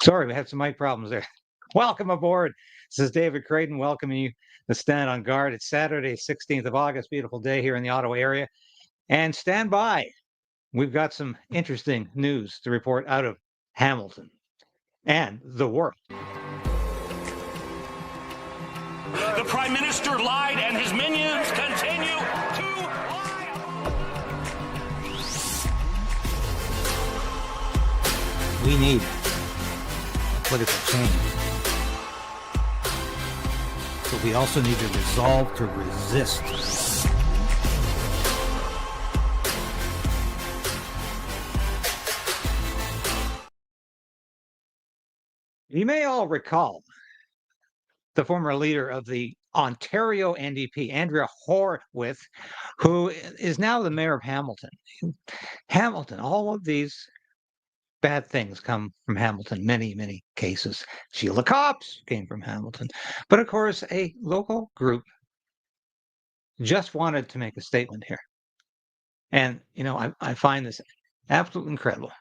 Sorry, we had some mic problems there. Welcome aboard. This is David Krayden welcoming you to Stand on Guard. It's Saturday, 16th of August. Beautiful day here in the Ottawa area. And stand by. We've got some interesting news to report out of Hamilton and the world. The Prime Minister lied and his minions continue to lie. We need political change. But we also need to resolve to resist. You may all recall the former leader of the Ontario NDP, Andrea Horwath, who is now the mayor of Hamilton. Hamilton, all of these bad things come from Hamilton, many cases. Sheila Copps came from Hamilton. But of course, a local group just wanted to make a statement here. And, I find this absolutely incredible.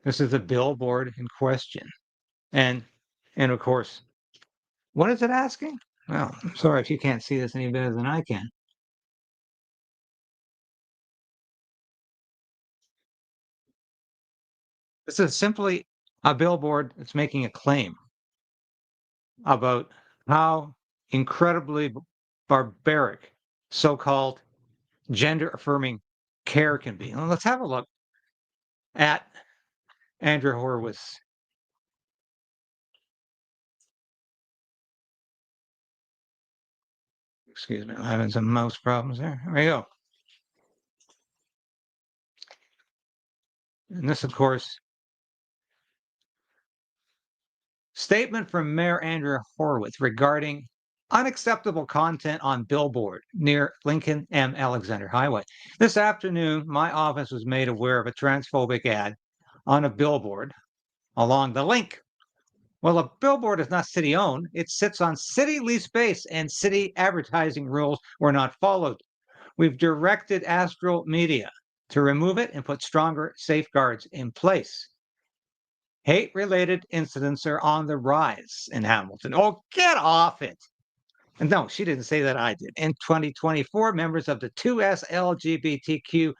This is the billboard in question. And of course, what is it asking? Well, I'm sorry if you can't see this any better than I can. This is simply a billboard that's making a claim about how incredibly barbaric so-called gender-affirming care can be. Now, let's have a look at Andrea Horwath. Excuse me, I'm having some mouse problems there. There we go. And this, of course, statement from Mayor Andrea Horwath regarding unacceptable content on Billboard near Lincoln M. Alexander Highway. This afternoon, my office was made aware of a transphobic ad on a billboard along the link. Well, a billboard is not city-owned. It sits on city lease space, and city advertising rules were not followed. We've directed Astral Media to remove it and put stronger safeguards in place. Hate-related incidents are on the rise in Hamilton. Oh, get off it. And no, she didn't say that, I did. In 2024, members of the 2S LGBTQ,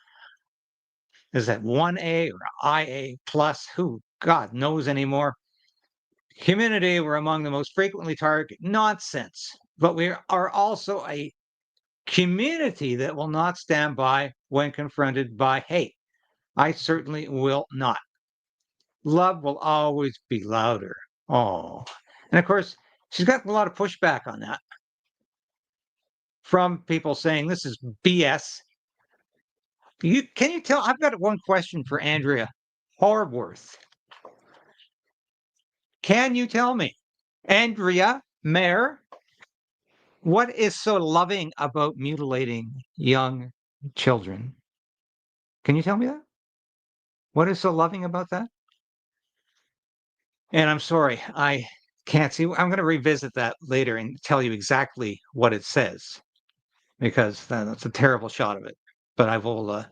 is that 1A or IA plus, who God knows anymore, community were among the most frequently targeted. Nonsense. But we are also a community that will not stand by when confronted by hate. I certainly will not. Love will always be louder. Oh. And of course, she's got a lot of pushback on that from people saying this is BS. Can you tell? I've got one question for Andrea Horwath. Can you tell me, Andrea, Mayor, what is so loving about mutilating young children? Can you tell me that? What is so loving about that? And I'm sorry, I can't see. I'm going to revisit that later and tell you exactly what it says, because that's a terrible shot of it. But I will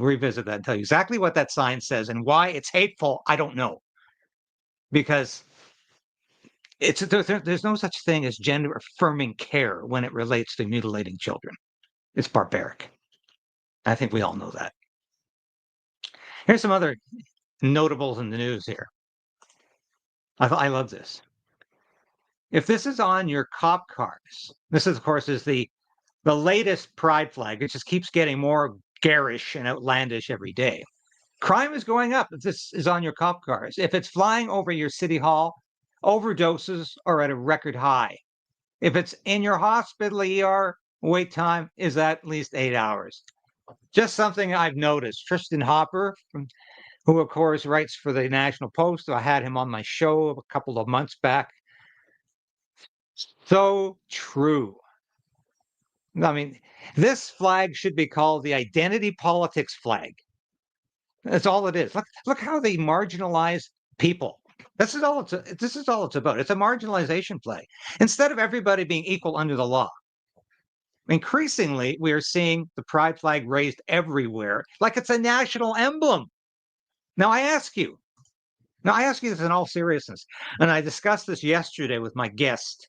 revisit that and tell you exactly what that sign says and why it's hateful. I don't know, because there's no such thing as gender affirming care when it relates to mutilating children. It's barbaric. I think we all know that. Here's some other notables in the news here. I love this. If this is on your cop cars, this is, of course, is the latest pride flag. It just keeps getting more garish and outlandish every day. Crime is going up if this is on your cop cars. If it's flying over your city hall, overdoses are at a record high. If it's in your hospital ER, wait time is at least 8 hours. Just something I've noticed. Tristan Hopper, who of course writes for the National Post, I had him on my show a couple of months back. So true. I mean, this flag should be called the identity politics flag. That's all it is. Look how they marginalize people. This is all it's about. It's a marginalization flag. Instead of everybody being equal under the law. Increasingly, we are seeing the pride flag raised everywhere, like it's a national emblem. Now, I ask you, Now, I ask you this in all seriousness, and I discussed this yesterday with my guest,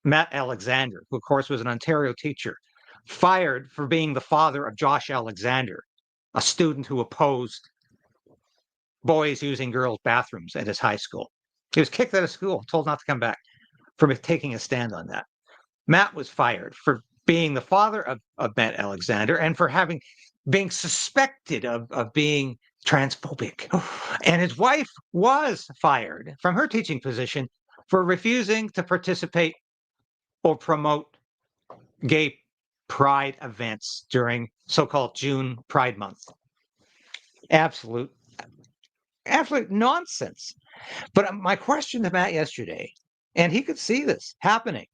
Matt Alexander, who, of course, was an Ontario teacher, fired for being the father of Josh Alexander, a student who opposed boys using girls' bathrooms at his high school. He was kicked out of school, told not to come back for taking a stand on that. Matt was fired for being the father of Matt Alexander and for being suspected of being transphobic. And his wife was fired from her teaching position for refusing to participate or promote gay pride events during so-called June Pride Month. Absolute nonsense. But my question to Matt yesterday, and he could see this happening,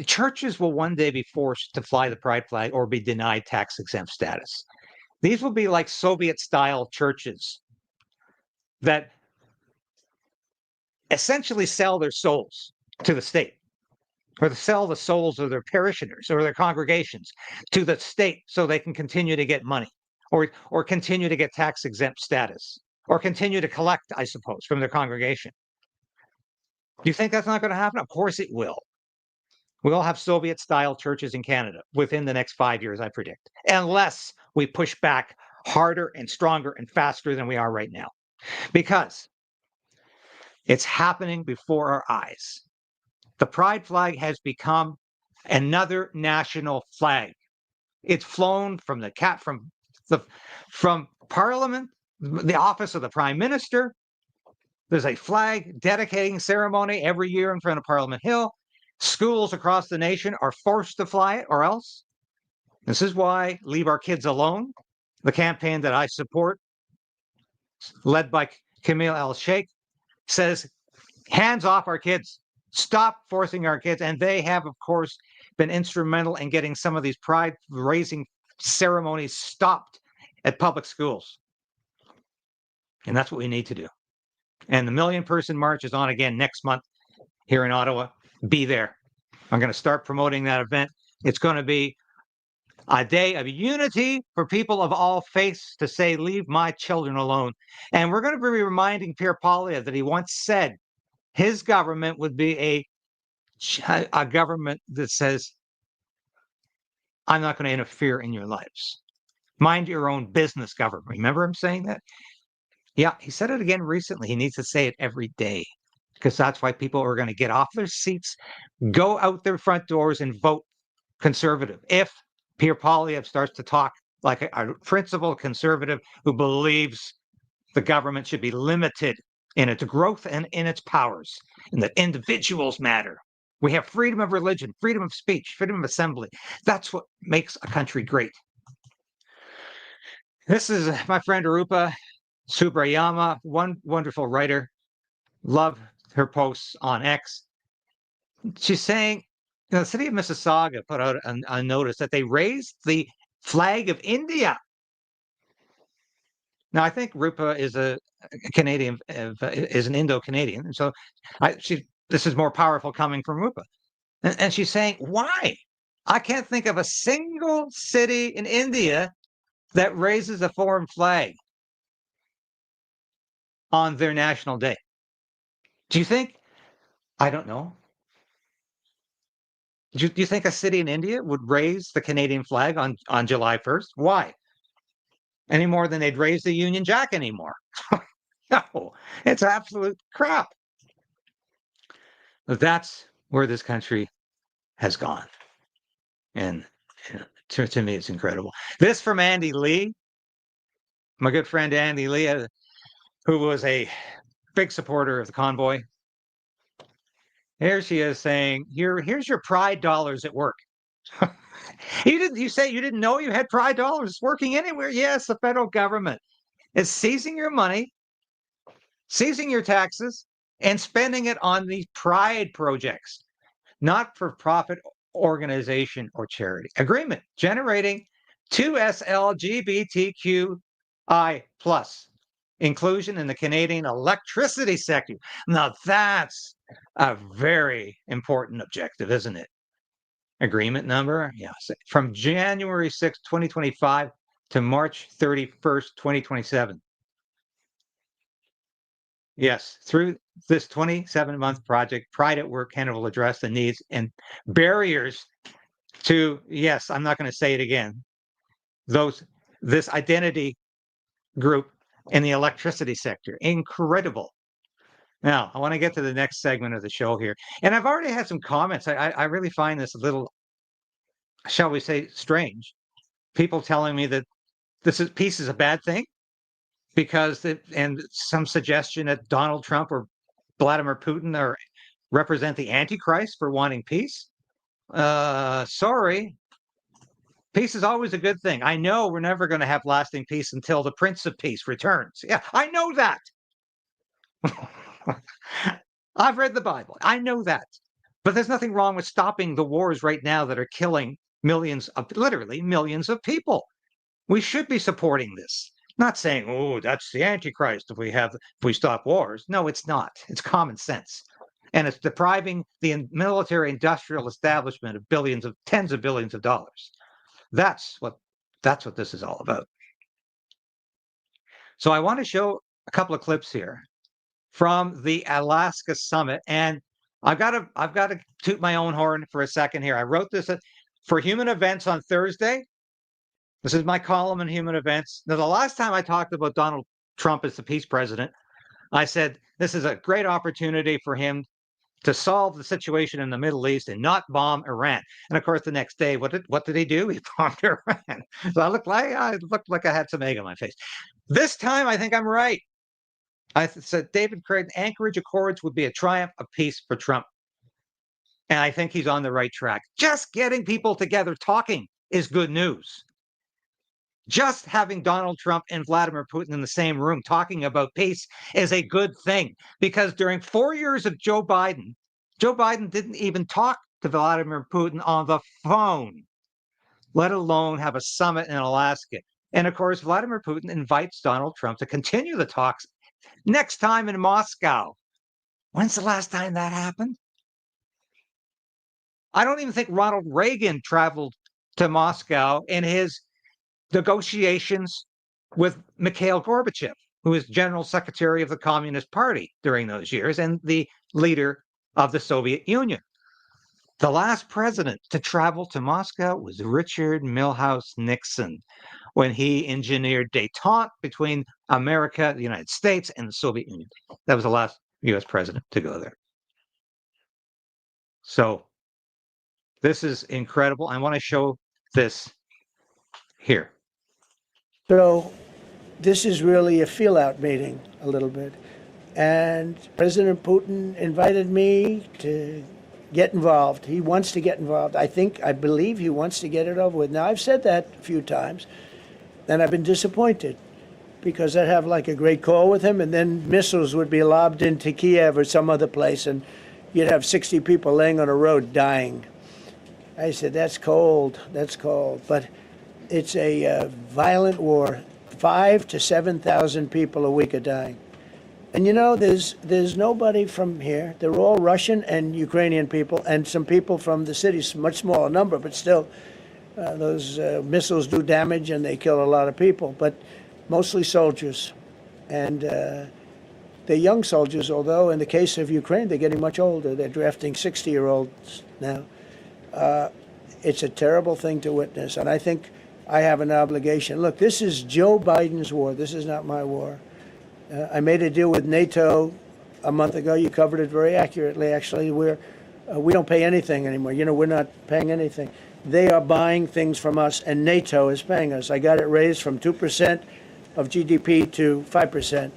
churches will one day be forced to fly the pride flag or be denied tax-exempt status. These will be like Soviet-style churches that essentially sell their souls to the state, or to sell the souls of their parishioners or their congregations to the state so they can continue to get money or continue to get tax-exempt status or continue to collect, I suppose, from their congregation. Do you think that's not going to happen? Of course it will. We'll have Soviet-style churches in Canada within the next 5 years, I predict, unless we push back harder and stronger and faster than we are right now, because it's happening before our eyes. The pride flag has become another national flag. It's flown from from Parliament, the office of the Prime Minister. There's a flag dedicating ceremony every year in front of Parliament Hill. Schools across the nation are forced to fly it, or else. This is why Leave Our Kids Alone, the campaign that I support, led by Camille El-Sheikh, says, hands off our kids. Stop forcing our kids. And they have, of course, been instrumental in getting some of these pride-raising ceremonies stopped at public schools. And that's what we need to do. And the million-person march is on again next month here in Ottawa. Be there. I'm going to start promoting that event. It's going to be a day of unity for people of all faiths to say, leave my children alone. And we're going to be reminding Pierre Poilievre that he once said his government would be a government that says, I'm not going to interfere in your lives. Mind your own business government. Remember him saying that? Yeah, he said it again recently. He needs to say it every day, because that's why people are going to get off their seats, go out their front doors and vote conservative. If Pierre Poilievre starts to talk like a principled conservative who believes the government should be limited in its growth and in its powers, and that individuals matter. We have freedom of religion, freedom of speech, freedom of assembly. That's what makes a country great. This is my friend Arupa Subrayama, one wonderful writer. Love her posts on X. She's saying, the city of Mississauga put out a notice that they raised the flag of India. Now, I think Rupa is a Canadian, is an Indo-Canadian, and so this is more powerful coming from Rupa. And she's saying, why? I can't think of a single city in India that raises a foreign flag on their national day. Do you think? I don't know. Do you think a city in India would raise the Canadian flag on July 1st? Why? Any more than they'd raise the Union Jack anymore. No, it's absolute crap. That's where this country has gone. And to me, it's incredible. This from Andy Lee, my good friend Andy Lee, who was a big supporter of the convoy. Here she is saying, here's your pride dollars at work. You say you didn't know you had pride dollars working anywhere? Yes, the federal government is seizing your money, seizing your taxes, and spending it on these pride projects, not for profit organization or charity. Agreement generating 2S LGBTQI plus inclusion in the Canadian electricity sector. Now that's a very important objective, isn't it? Agreement number, yeah, from January 6, 2025 to March 31st, 2027. Yes, through this 27-month project, Pride at Work Canada will address the needs and barriers to, yes, I'm not going to say it again, this identity group in the electricity sector. Incredible. Now, I want to get to the next segment of the show here. And I've already had some comments. I really find this a little, shall we say, strange. People telling me that peace is a bad thing because and some suggestion that Donald Trump or Vladimir Putin represent the Antichrist for wanting peace. Sorry. Peace is always a good thing. I know we're never going to have lasting peace until the Prince of Peace returns. Yeah, I know that. I've read the Bible. I know that. But there's nothing wrong with stopping the wars right now that are killing literally millions of people. We should be supporting this. Not saying, oh, that's the Antichrist if we stop wars. No, it's not. It's common sense. And it's depriving the military industrial establishment of tens of billions of dollars. That's what this is all about. So I want to show a couple of clips here from the Alaska summit, and I've got to toot my own horn for a second here. I wrote this for Human Events on Thursday. This is my column in Human Events. Now, the last time I talked about Donald Trump as the peace president, I said this is a great opportunity for him to solve the situation in the Middle East and not bomb Iran. And of course, the next day, what did he do? He bombed Iran. So I looked like I had some egg on my face. This time, I think I'm right. I said David Krayden, Anchorage Accords would be a triumph of peace for Trump. And I think he's on the right track. Just getting people together talking is good news. Just having Donald Trump and Vladimir Putin in the same room talking about peace is a good thing, because during 4 years of Joe Biden didn't even talk to Vladimir Putin on the phone, let alone have a summit in Alaska. And of course, Vladimir Putin invites Donald Trump to continue the talks next time in Moscow. When's the last time that happened? I don't even think Ronald Reagan traveled to Moscow in his negotiations with Mikhail Gorbachev, who was General Secretary of the Communist Party during those years and the leader of the Soviet Union. The last president to travel to Moscow was Richard Milhous Nixon, when he engineered détente between America, the United States, and the Soviet Union. That was the last U.S. president to go there. So this is incredible. I want to show this here. So this is really a feel-out meeting, a little bit. And President Putin invited me to get involved. He wants to get involved. I believe he wants to get it over with. Now, I've said that a few times, and I've been disappointed, because I'd have like a great call with him, and then missiles would be lobbed into Kiev or some other place, and you'd have 60 people laying on a road dying. I said, that's cold, but it's a violent war. 5,000 to 7,000 people a week are dying. And you know, there's nobody from here. They're all Russian and Ukrainian people, and some people from the cities, much smaller number, but still, those missiles do damage and they kill a lot of people, but mostly soldiers. And they're young soldiers, although in the case of Ukraine, they're getting much older. They're drafting 60-year-olds now. It's a terrible thing to witness, and I think I have an obligation. Look, this is Joe Biden's war. This is not my war. I made a deal with NATO a month ago. You covered it very accurately, actually. We don't pay anything anymore. You know, we're not paying anything. They are buying things from us, and NATO is paying us. I got it raised from 2% of GDP to 5%.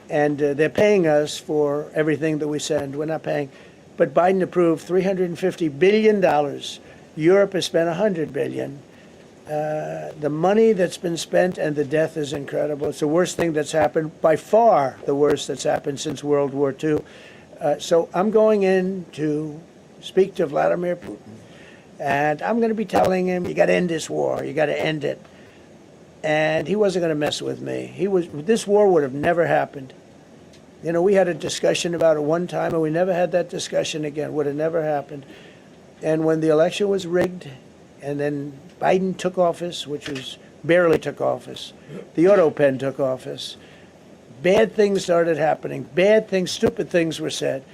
And they're paying us for everything that we send. We're not paying. But Biden approved $350 billion. Europe has spent $100 billion. The money that's been spent and the death is incredible. It's the worst thing that's happened, by far the worst that's happened since World War II. So I'm going in to speak to Vladimir Putin. And I'm going to be telling him, you got to end this war. You got to end it. And he wasn't going to mess with me. This war would have never happened. You know, we had a discussion about it one time, and we never had that discussion again. Would have never happened. And when the election was rigged, and then Biden took office, which was barely took office, the auto pen took office, Bad things started happening. Bad things, stupid things were said.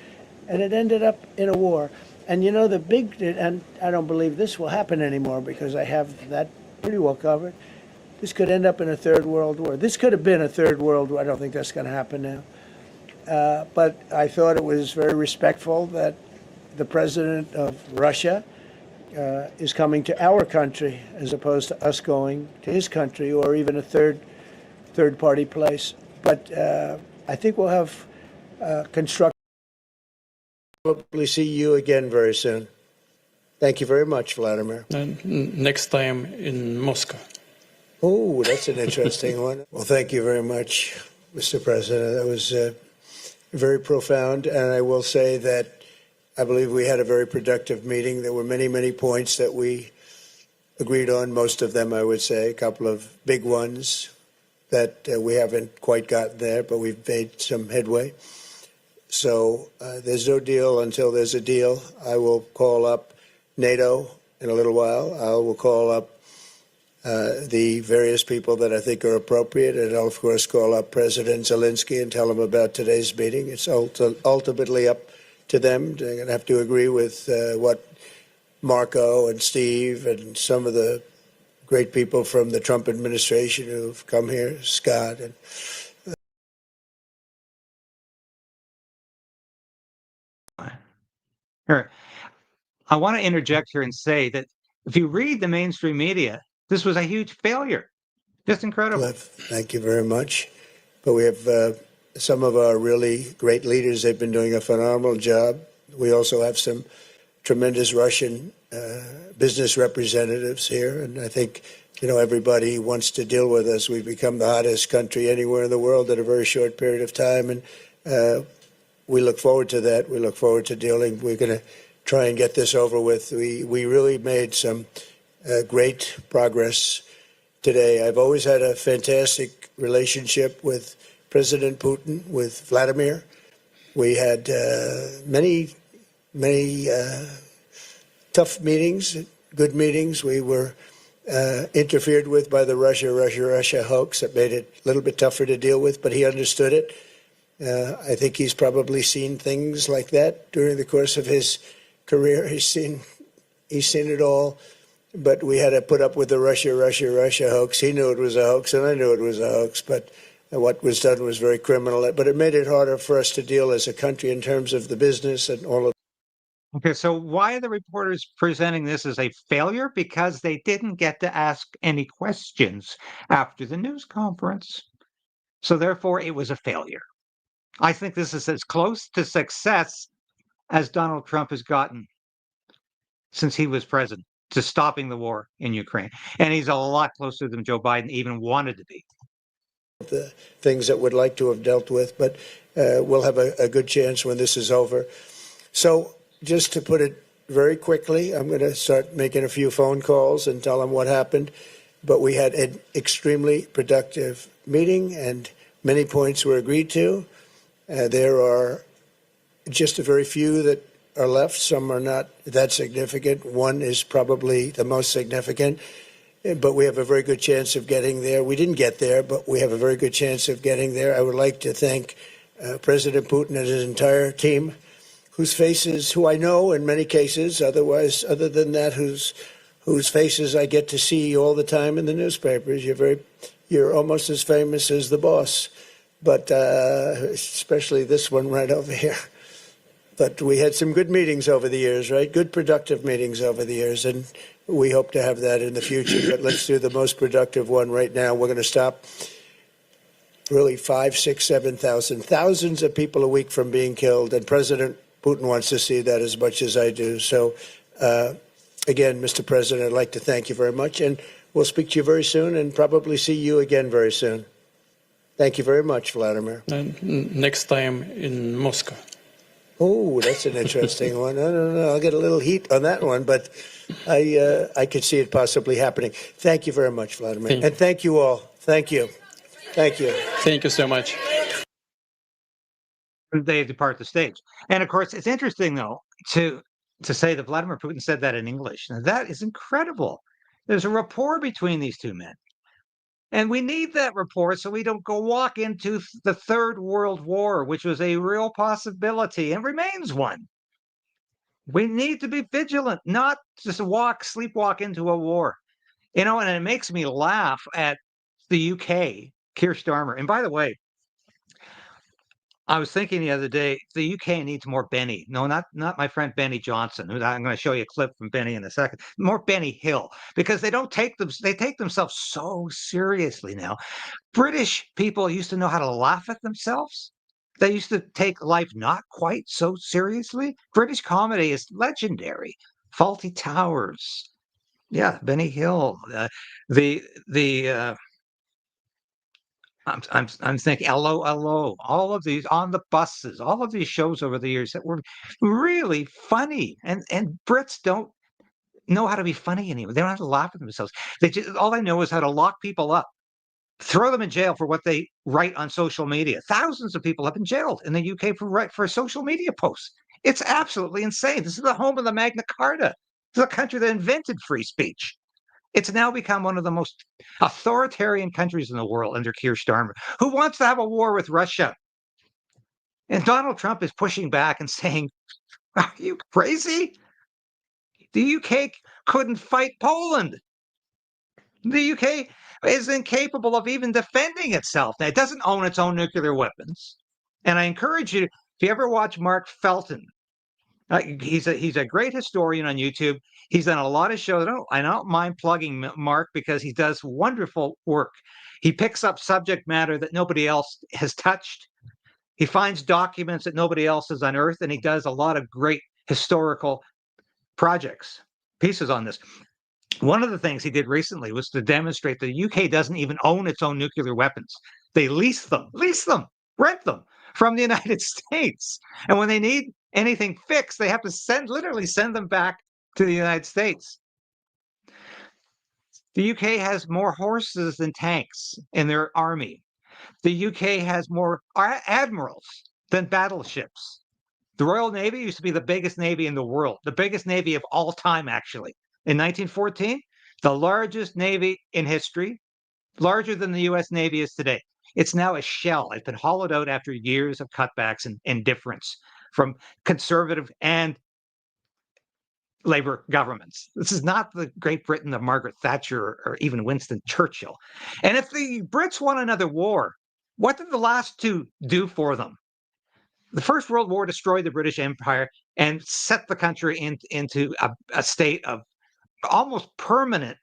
And it ended up in a war. And you know, and I don't believe this will happen anymore because I have that pretty well covered. This could end up in a third world war. This could have been a third world war. I don't think that's going to happen now. But I thought it was very respectful that the president of Russia is coming to our country as opposed to us going to his country or even a third party place. But I think we'll have constructive. Probably see you again very soon. Thank you very much, Vladimir. And next time in Moscow. Oh, that's an interesting one. Well, thank you very much, Mr. President. That was very profound. And I will say that I believe we had a very productive meeting. There were many, many points that we agreed on, most of them, I would say, a couple of big ones that we haven't quite gotten there, but we've made some headway. So there's no deal until there's a deal. I will call up NATO in a little while. I will call up the various people that I think are appropriate, and I'll, of course, call up President Zelensky and tell him about today's meeting. It's ultimately up to them. They're going to have to agree with what Marco and Steve and some of the great people from the Trump administration who've come here, Scott. And Here, I want to interject here and say that if you read the mainstream media, this was a huge failure. Just incredible. Cliff, thank you very much. But we have some of our really great leaders. They've been doing a phenomenal job. We also have some tremendous Russian business representatives here. And I think, you know, everybody wants to deal with us. We've become the hottest country anywhere in the world in a very short period of time. And we look forward to that. We look forward to dealing. We're going to try and get this over with. We really made some great progress today. I've always had a fantastic relationship with President Putin, with Vladimir. We had many tough meetings, good meetings. We were interfered with by the Russia hoax. That made it a little bit tougher to deal with, but he understood it. I think he's probably seen things like that during the course of his career. He's seen it all. But we had to put up with the Russia hoax. He knew it was a hoax, and I knew it was a hoax. But what was done was very criminal. But it made it harder for us to deal as a country in terms of the business and all of. Okay, so why are the reporters presenting this as a failure? Because they didn't get to ask any questions after the news conference. So therefore, it was a failure. I think this is as close to success as Donald Trump has gotten since he was president, to stopping the war in Ukraine. And he's a lot closer than Joe Biden even wanted to be. The things that we'd like to have dealt with, but we'll have a good chance when this is over. So just to put it very quickly, I'm going to start making a few phone calls and tell them what happened. But we had an extremely productive meeting, and many points were agreed to. There are just a very few that are left. Some are not that significant. One is probably the most significant, but we have a very good chance of getting there. We didn't get there, but we have a very good chance of getting there. I would like to thank President Putin and his entire team, whose faces, who I know in many cases, other than that, whose faces I get to see all the time in the newspapers. You're almost as famous as the boss, but especially this one right over here. But we had some good meetings over the years, right? Good, productive meetings over the years, and we hope to have that in the future. But let's do the most productive one right now. We're going to stop really 5, 6, 7,000, thousands of people a week from being killed, and President Putin wants to see that as much as I do. So, again, Mr. President, I'd like to thank you very much, and we'll speak to you very soon and probably see you again very soon. Thank you very much, Vladimir. And next time in Moscow. Oh, that's an interesting one. I don't know. I'll get a little heat on that one, but I could see it possibly happening. Thank you very much, Vladimir. And thank you all. Thank you. Thank you. Thank you so much. They depart the stage. And of course, it's interesting, though, to say that Vladimir Putin said that in English. Now, that is incredible. There's a rapport between these two men. And we need that report so we don't go walk into the Third World War, which was a real possibility and remains one. We need to be vigilant, not just sleepwalk into a war. And it makes me laugh at the UK, Keir Starmer. And by the way, I was thinking the other day, the UK needs more Benny. No, not my friend Benny Johnson. I'm going to show you a clip from Benny in a second. More Benny Hill, because they take themselves so seriously now. British people used to know how to laugh at themselves. They used to take life not quite so seriously. British comedy is legendary. Faulty Towers, yeah, Benny Hill. I'm thinking hello, hello. All of these on the buses, all of these shows over the years that were really funny, and Brits don't know how to be funny anymore. They don't have to laugh at themselves. All they know is how to lock people up, throw them in jail for what they write on social media. Thousands of people have been jailed in the UK for social media posts. It's absolutely insane. This is the home of the Magna Carta. This is a country that invented free speech. It's now become one of the most authoritarian countries in the world under Keir Starmer, who wants to have a war with Russia. And Donald Trump is pushing back and saying, are you crazy? The UK couldn't fight Poland. The UK is incapable of even defending itself. Now, it doesn't own its own nuclear weapons. And I encourage you, if you ever watch Mark Felton, he's a great historian on YouTube. He's done a lot of shows. I don't mind plugging Mark because he does wonderful work. He picks up subject matter that nobody else has touched. He finds documents that nobody else has unearthed, and he does a lot of great historical pieces on this. One of the things he did recently was to demonstrate that the UK doesn't even own its own nuclear weapons. They lease them, rent them from the United States. And when they need anything fixed, they have to literally send them back to the United States. The UK has more horses than tanks in their army. The UK has more admirals than battleships. The Royal Navy used to be the biggest navy in the world, the biggest navy of all time, actually. In 1914, the largest navy in history, larger than the US Navy is today. It's now a shell. It's been hollowed out after years of cutbacks and indifference from conservative and Labour governments. This is not the Great Britain of Margaret Thatcher or even Winston Churchill. And if the Brits won another war, what did the last two do for them? The First World War destroyed the British Empire and set the country into a state of almost permanent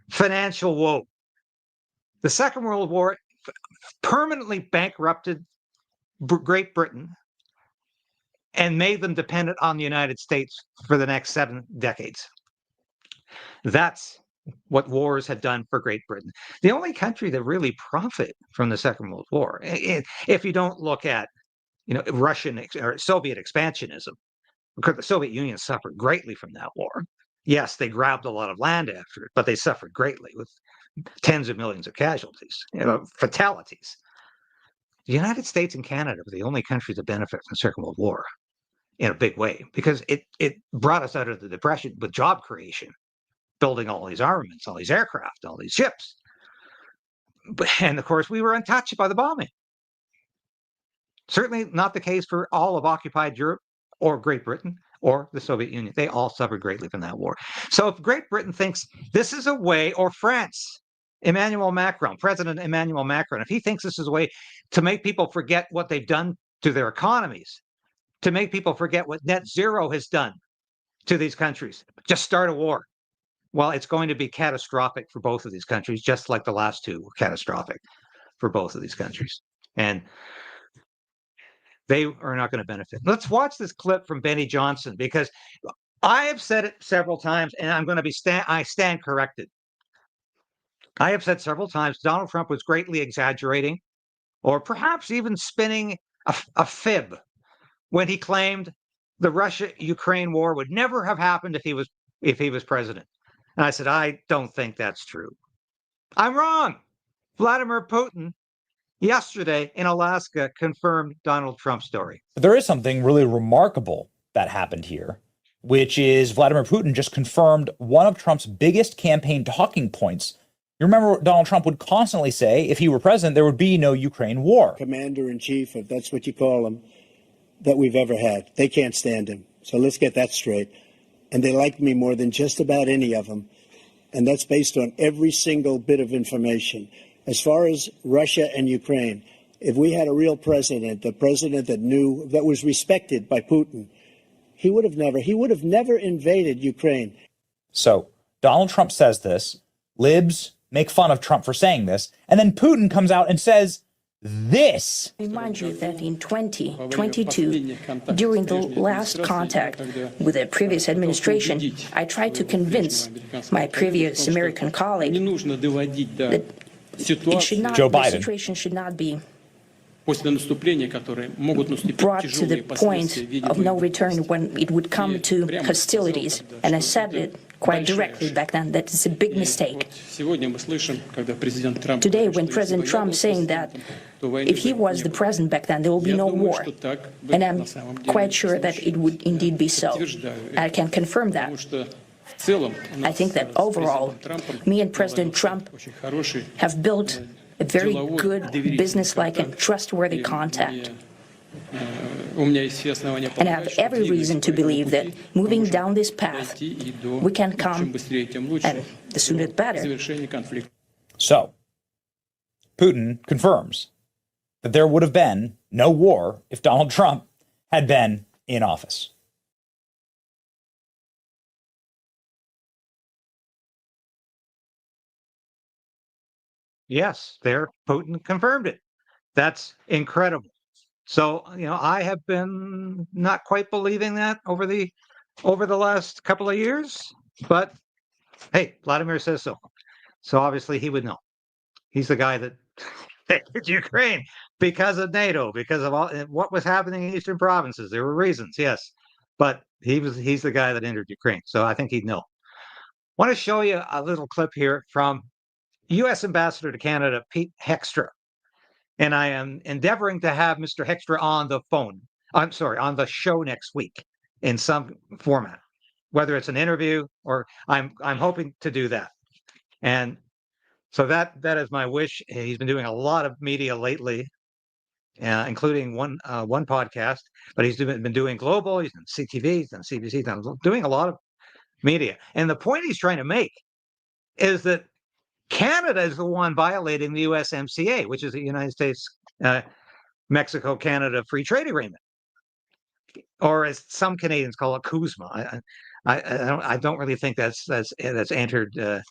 financial woe. The Second World War permanently bankrupted Great Britain and made them dependent on the United States for the next 7 decades. That's what wars have done for Great Britain. The only country that really profited from the Second World War, if you don't look at Russian or Soviet expansionism, because the Soviet Union suffered greatly from that war. Yes, they grabbed a lot of land after it, but they suffered greatly with tens of millions of casualties, fatalities. The United States and Canada were the only countries that benefited from the Second World War in a big way, because it brought us out of the Depression with job creation, building all these armaments, all these aircraft, all these ships. And of course, we were untouched by the bombing. Certainly not the case for all of occupied Europe or Great Britain or the Soviet Union. They all suffered greatly from that war. So if Great Britain thinks this is a way, or France, President Emmanuel Macron, if he thinks this is a way to make people forget what they've done to their economies, to make people forget what net zero has done to these countries, just start a war. Well, it's going to be catastrophic for both of these countries, just like the last two were catastrophic for both of these countries. And they are not going to benefit. Let's watch this clip from Benny Johnson, because I have said it several times, and I'm going to I stand corrected. I have said several times Donald Trump was greatly exaggerating, or perhaps even spinning a fib when he claimed the Russia-Ukraine war would never have happened if he was president. And I said, I don't think that's true. I'm wrong. Vladimir Putin yesterday in Alaska confirmed Donald Trump's story. There is something really remarkable that happened here, which is Vladimir Putin just confirmed one of Trump's biggest campaign talking points You remember Donald Trump would constantly say, if he were president, there would be no Ukraine war. Commander-in-chief, if that's what you call him, that we've ever had. They can't stand him. So let's get that straight. And they like me more than just about any of them. And that's based on every single bit of information. As far as Russia and Ukraine, if we had a real president, the president that knew, that was respected by Putin, he would have never invaded Ukraine. So Donald Trump says this, libs make fun of Trump for saying this, and then Putin comes out and says this. Remind you that in 2022, during the last contact with the previous administration, I tried to convince my previous American colleague that it should not, Joe Biden. the situation should not be brought to the point of no return when it would come to hostilities. And I said it quite directly back then that it's a big mistake. Today, when President Trump is saying that if he was the president back then, there will be no war. And I'm quite sure that it would indeed be so. I can confirm that. I think that overall, me and President Trump have built a very good, business-like and trustworthy contact. And I have every reason to believe that moving down this path, we can come, and the sooner the better. So Putin confirms that there would have been no war if Donald Trump had been in office. Yes, there, Putin confirmed it. That's incredible. So, I have been not quite believing that over the last couple of years, but hey, Vladimir says so. So obviously he would know. He's the guy that invaded Ukraine because of NATO, because of all what was happening in eastern provinces. There were reasons, yes, but he's the guy that entered Ukraine. So I think he'd know. I want to show you a little clip here from U.S. Ambassador to Canada, Pete Hextra. And I am endeavoring to have Mr. Hextra on the phone. I'm sorry, on the show next week in some format, whether it's an interview or I'm hoping to do that. And so that is my wish. He's been doing a lot of media lately, including one podcast, but he's been doing global. He's done CTV, he's done CBC, he's done doing a lot of media. And the point he's trying to make is that Canada is the one violating the USMCA, which is the United States, Mexico, Canada Free Trade Agreement, or as some Canadians call it, CUSMA. I don't really think that's entered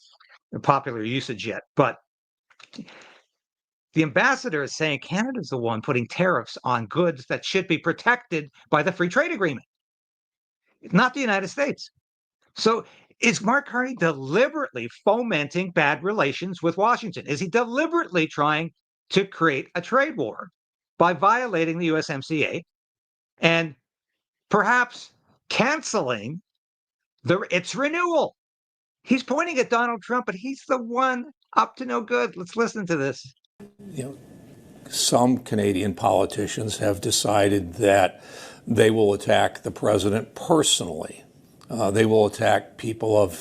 popular usage yet. But the ambassador is saying Canada is the one putting tariffs on goods that should be protected by the Free Trade Agreement, not the United States. So is Mark Carney deliberately fomenting bad relations with Washington? Is he deliberately trying to create a trade war by violating the USMCA and perhaps canceling its renewal? He's pointing at Donald Trump, but he's the one up to no good. Let's listen to this. Some Canadian politicians have decided that they will attack the president personally. They will attack people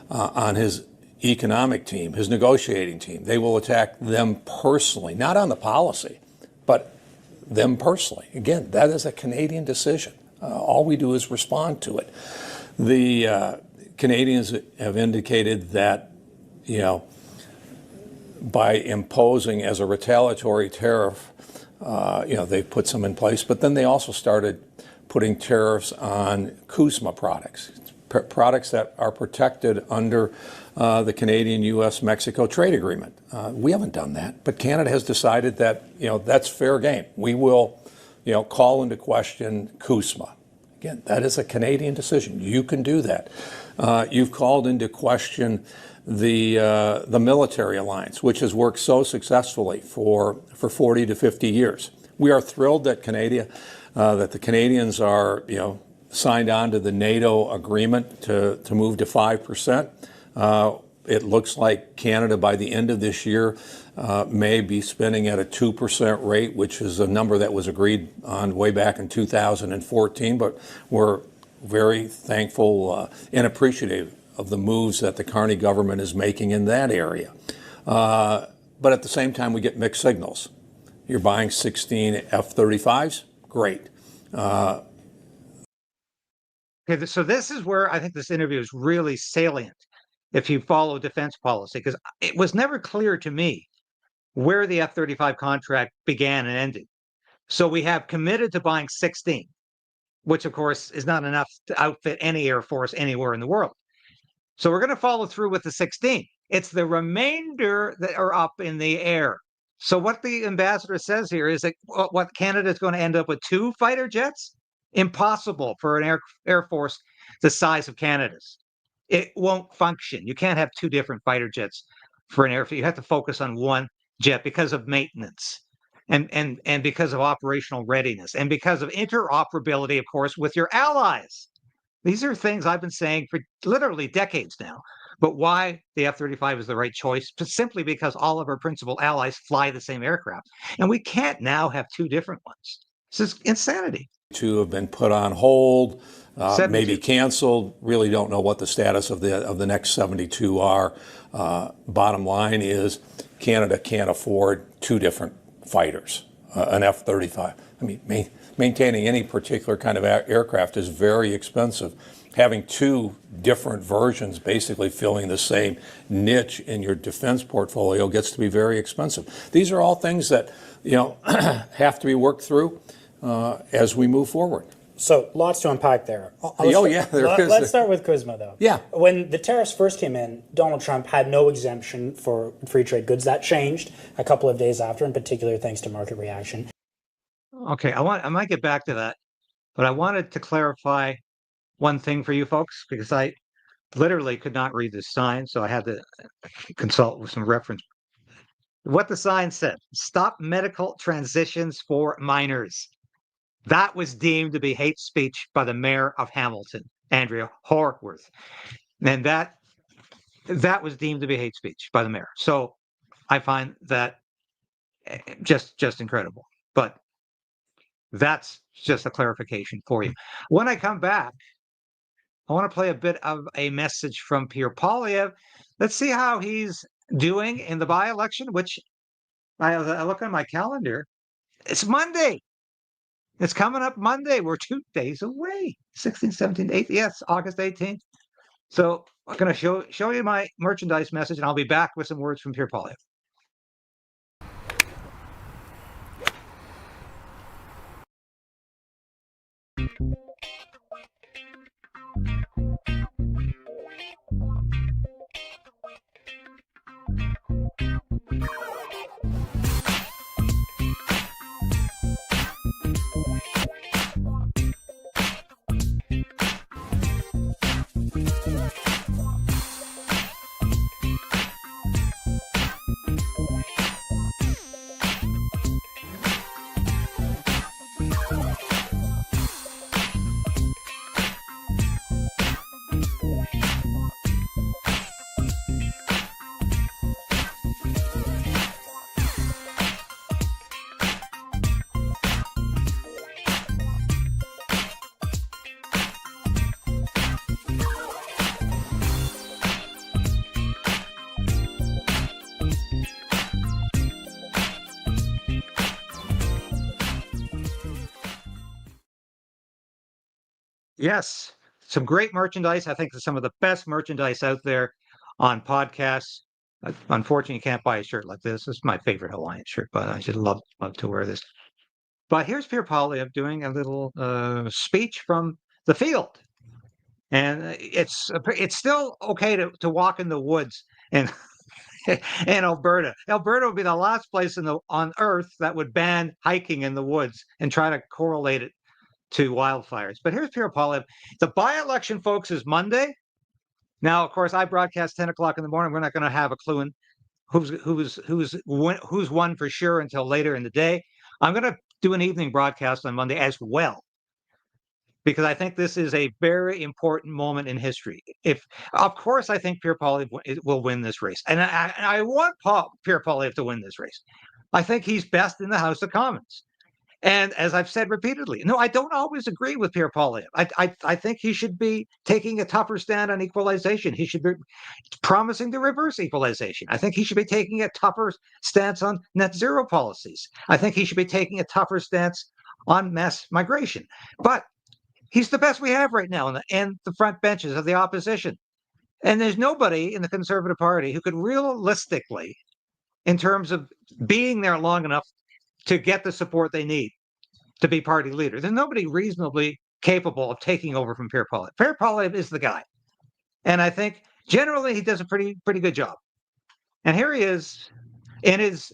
on his economic team, his negotiating team. They will attack them personally, not on the policy, but them personally. Again, that is a Canadian decision. All we do is respond to it. The Canadians have indicated that, by imposing as a retaliatory tariff, they've put some in place, but then they also started putting tariffs on CUSMA products, products that are protected under the Canadian-U.S.-Mexico trade agreement. We haven't done that, but Canada has decided that, that's fair game. We will, call into question CUSMA. Again, that is a Canadian decision. You can do that. You've called into question the military alliance, which has worked so successfully for 40 to 50 years. We are thrilled that that the Canadians are, signed on to the NATO agreement to move to 5%. It looks like Canada, by the end of this year, may be spending at a 2% rate, which is a number that was agreed on way back in 2014. But we're very thankful and appreciative of the moves that the Carney government is making in that area. But at the same time, we get mixed signals. You're buying 16 F-35s? Great. Okay, so this is where I think this interview is really salient if you follow defense policy, because it was never clear to me where the F-35 contract began and ended. So we have committed to buying 16, which of course is not enough to outfit any Air Force anywhere in the world. So we're going to follow through with the 16. It's the remainder that are up in the air. So what the ambassador says here is that what Canada is going to end up with 2 fighter jets? Impossible for an air force the size of Canada's. It won't function. You can't have 2 different fighter jets for an airfield. You have to focus on one jet because of maintenance and because of operational readiness and because of interoperability, of course, with your allies. These are things I've been saying for literally decades now. But why the F-35 is the right choice? Simply because all of our principal allies fly the same aircraft. And we can't now have 2 different ones. This is insanity. 2 have been put on hold, maybe 72. canceled. Really don't know what the status of the next 72 are. Bottom line is Canada can't afford 2 different fighters, an F-35. I mean, maintaining any particular kind of aircraft is very expensive. Having 2 different versions basically filling the same niche in your defense portfolio gets to be very expensive. These are all things that, have to be worked through as we move forward. So lots to unpack there. Let's start with CUSMA, though. Yeah. When the tariffs first came in, Donald Trump had no exemption for free trade goods. That changed a couple of days after, in particular thanks to market reaction. Okay, I might get back to that, but I wanted to clarify one thing for you folks, because I literally could not read this sign, so I had to consult with some reference. What the sign said: stop medical transitions for minors. That was deemed to be hate speech by the mayor of Hamilton, Andrea Horwath. And that was deemed to be hate speech by the mayor. So I find that just incredible. But that's just a clarification for you. When I come back, I want to play a bit of a message from Pierre Poilievre. Let's see how he's doing in the by-election, which I look on my calendar. It's Monday. It's coming up Monday. We're 2 days away. 16th, 17th, 18th. Yes, August 18th. So I'm going to show you my merchandise message, and I'll be back with some words from Pierre Poilievre. Yes, some great merchandise. I think some of the best merchandise out there on podcasts. Unfortunately, you can't buy a shirt like this. This is my favorite Hawaiian shirt, but I should love to wear this. But here's Pierre Poilievre doing a little speech from the field. And it's still okay to walk in the woods in Alberta. Alberta would be the last place on Earth that would ban hiking in the woods and try to correlate it to wildfires. But here's Pierre Poilievre. The by-election, folks, is Monday. Now, of course, I broadcast 10 o'clock in the morning. We're not going to have a clue in who's won for sure until later in the day. I'm going to do an evening broadcast on Monday as well, because I think this is a very important moment in history. Of course, I think Pierre Poilievre will win this race, and I want Pierre Poilievre to win this race. I think he's best in the House of Commons. And as I've said repeatedly, no, I don't always agree with Pierre Poilievre. I think he should be taking a tougher stand on equalization. He should be promising to reverse equalization. I think he should be taking a tougher stance on net zero policies. I think he should be taking a tougher stance on mass migration. But he's the best we have right now in the front benches of the opposition. And there's nobody in the Conservative Party who could realistically, in terms of being there long enough to get the support they need to be party leader. There's nobody reasonably capable of taking over from Pierre Poilievre. Pierre Poilievre is the guy. And I think generally he does a pretty good job. And here he is in his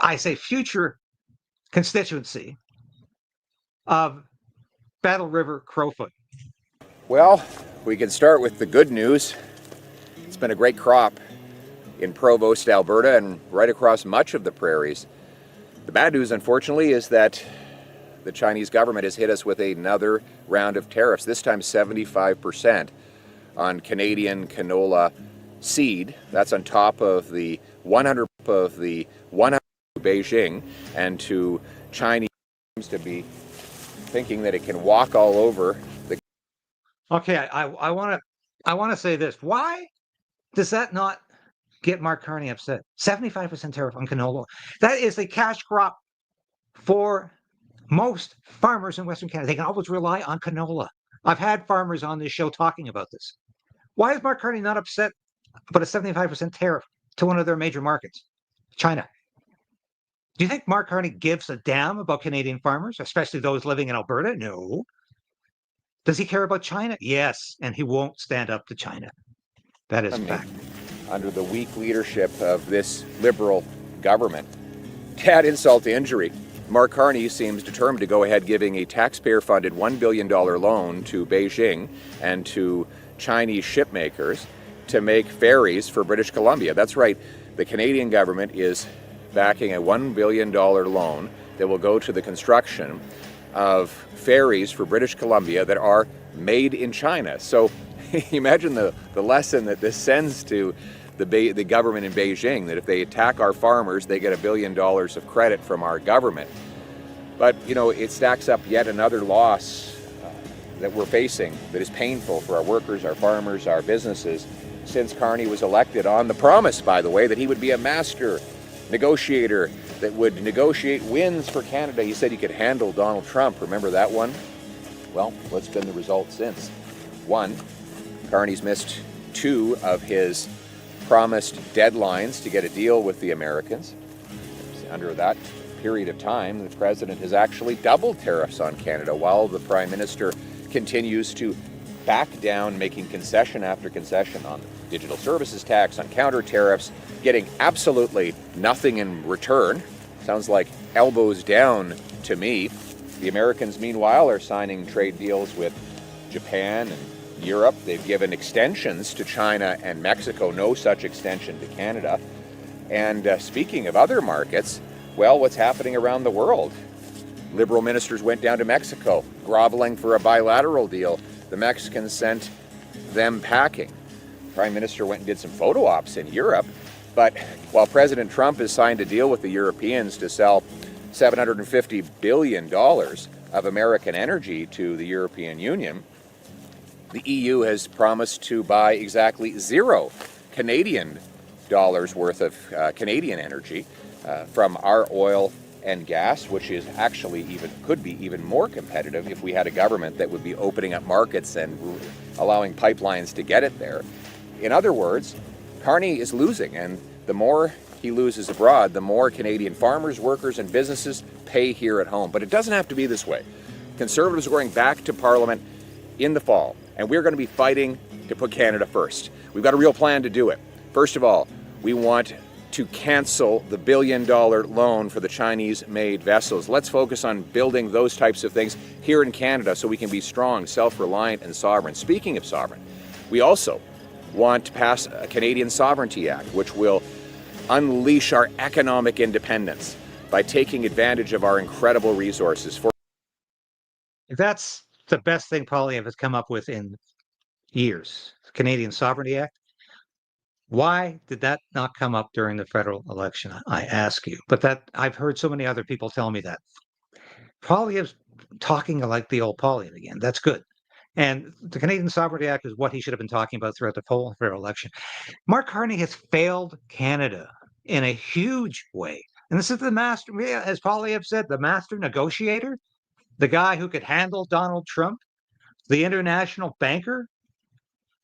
I say future constituency of Battle River Crowfoot. Well, we can start with the good news. It's been a great crop in Provost, Alberta, and right across much of the prairies. The bad news, unfortunately, is that the Chinese government has hit us with another round of tariffs, this time 75% on Canadian canola seed. That's on top of the 100 to Beijing, and to Chinese seems to be thinking that it can walk all over the. Okay, I want to say this. Why does that not get Mark Carney upset? 75% tariff on canola. That is a cash crop for most farmers in Western Canada. They can always rely on canola. I've had farmers on this show talking about this. Why is Mark Carney not upset about a 75% tariff to one of their major markets, China? Do you think Mark Carney gives a damn about Canadian farmers, especially those living in Alberta? No. Does he care about China? Yes, and he won't stand up to China. That is a fact. Under the weak leadership of this Liberal government. To add insult to injury, Mark Carney seems determined to go ahead giving a taxpayer-funded $1 billion loan to Beijing and to Chinese shipmakers to make ferries for British Columbia. That's right, the Canadian government is backing a $1 billion loan that will go to the construction of ferries for British Columbia that are made in China. So imagine the lesson that this sends to the government in Beijing, that if they attack our farmers, they get $1 billion of credit from our government. But, you know, it stacks up yet another loss that we're facing that is painful for our workers, our farmers, our businesses, since Carney was elected on the promise, by the way, that he would be a master negotiator that would negotiate wins for Canada. He said he could handle Donald Trump. Remember that one? Well, what's been the result since? One, Carney's missed 2 of his promised deadlines to get a deal with the Americans. Under that period of time, the president has actually doubled tariffs on Canada while the prime minister continues to back down, making concession after concession on digital services tax, on counter tariffs, getting absolutely nothing in return. Sounds like elbows down to me. The Americans, meanwhile, are signing trade deals with Japan and Europe. They've given extensions to China and Mexico, no such extension to Canada. And speaking of other markets, well, what's happening around the world? Liberal ministers went down to Mexico, groveling for a bilateral deal. The Mexicans sent them packing. Prime Minister went and did some photo ops in Europe. But while President Trump has signed a deal with the Europeans to sell $750 billion of American energy to the European Union, the EU has promised to buy exactly 0 Canadian dollars worth of Canadian energy from our oil and gas, which is actually could be even more competitive if we had a government that would be opening up markets and allowing pipelines to get it there. In other words, Carney is losing, and the more he loses abroad, the more Canadian farmers, workers, and businesses pay here at home. But it doesn't have to be this way. Conservatives are going back to Parliament in the fall, and we're going to be fighting to put Canada first. We've got a real plan to do it. First of all, we want to cancel the $1 billion loan for the Chinese-made vessels. Let's focus on building those types of things here in Canada so we can be strong, self-reliant, and sovereign. Speaking of sovereign, we also want to pass a Canadian Sovereignty Act, which will unleash our economic independence by taking advantage of our incredible resources. That's the best thing Poilievre has come up with in years. Canadian Sovereignty Act. Why did that not come up during the federal election? I ask you. But that I've heard so many other people tell me that. Poilievre's talking like the old Poilievre again. That's good. And the Canadian Sovereignty Act is what he should have been talking about throughout the whole federal election. Mark Carney has failed Canada in a huge way. And this is the master, as Poilievre said, the master negotiator, the guy who could handle Donald Trump, the international banker.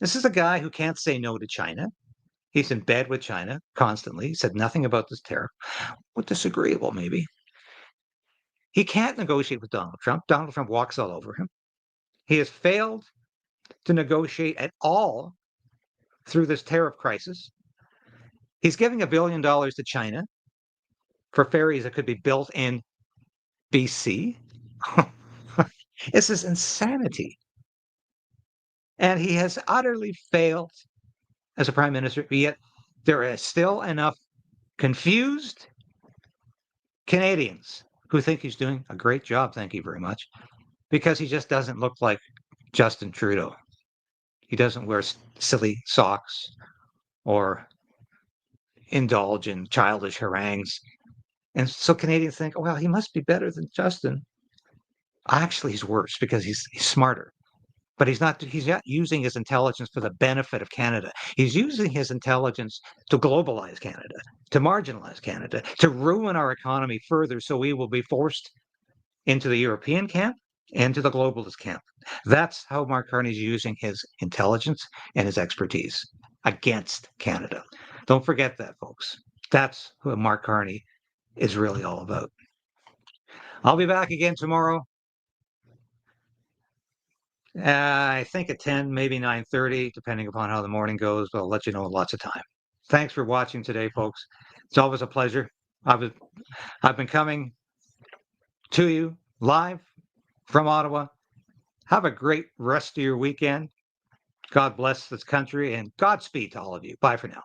This is a guy who can't say no to China. He's in bed with China constantly. He said nothing about this tariff. Well, disagreeable, maybe. He can't negotiate with Donald Trump. Donald Trump walks all over him. He has failed to negotiate at all through this tariff crisis. He's giving $1 billion to China for ferries that could be built in BC. This is insanity. And he has utterly failed as a prime minister, yet there is still enough confused Canadians who think he's doing a great job, thank you very much, because he just doesn't look like Justin Trudeau. He doesn't wear silly socks or indulge in childish harangues. And so Canadians think, well, he must be better than Justin. Actually, he's worse because he's smarter. But he's not using his intelligence for the benefit of Canada. He's using his intelligence to globalize Canada, to marginalize Canada, to ruin our economy further so we will be forced into the European camp and to the globalist camp. That's how Mark Carney's using his intelligence and his expertise against Canada. Don't forget that, folks. That's who Mark Carney is really all about. I'll be back again tomorrow. I think at 10, maybe 9:30, depending upon how the morning goes, but I'll let you know in lots of time. Thanks for watching today, folks. It's always a pleasure. I've been coming to you live from Ottawa. Have a great rest of your weekend. God bless this country and Godspeed to all of you. Bye for now.